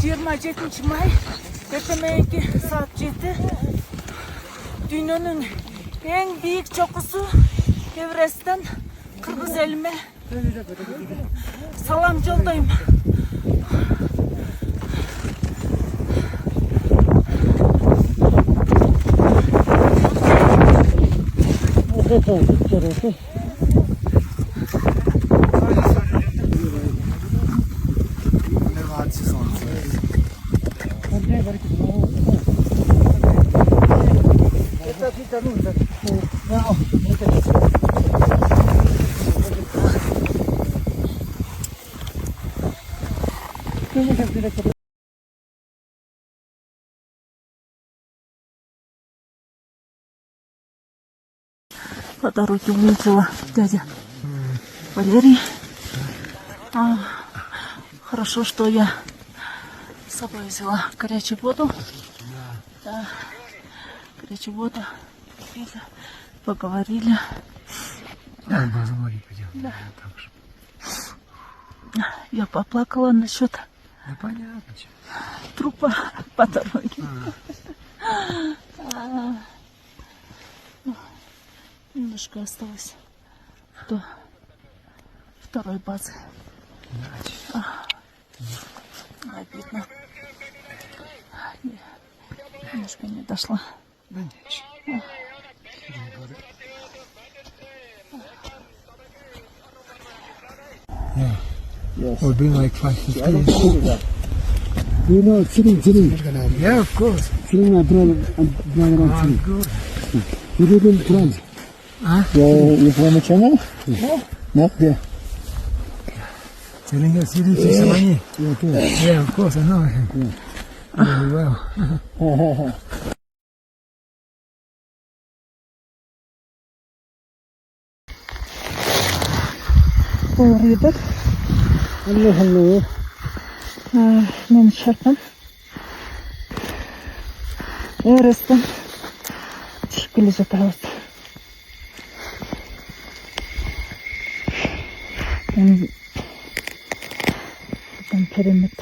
27 may ertemenki saat 7. Dünyanın en büyük çokusu Everest'ten Kırgız elime salam yoldayım. По дороге увидела дядя Валерий. Хорошо, что я с собой взяла горячую воду. Да, горячую воду. Поговорили. Да. Я поплакала насчет трупа по дороге. Немножко осталось до второй базы. Обидно. Немножко не дошла. Да ничего. Yes. We'll bring like 5 to 10. You know, chilling. Yeah, of course. Chilling, my brother and Good. You didn't plan. Huh? You from the channel? No. No? Yeah. Telling us you did some money. Okay. Yeah, of course, I know him. Very well. Ribet. Hello. Мен шарпам. Эвересттен түсіп келе жатырмыз. Там керемет.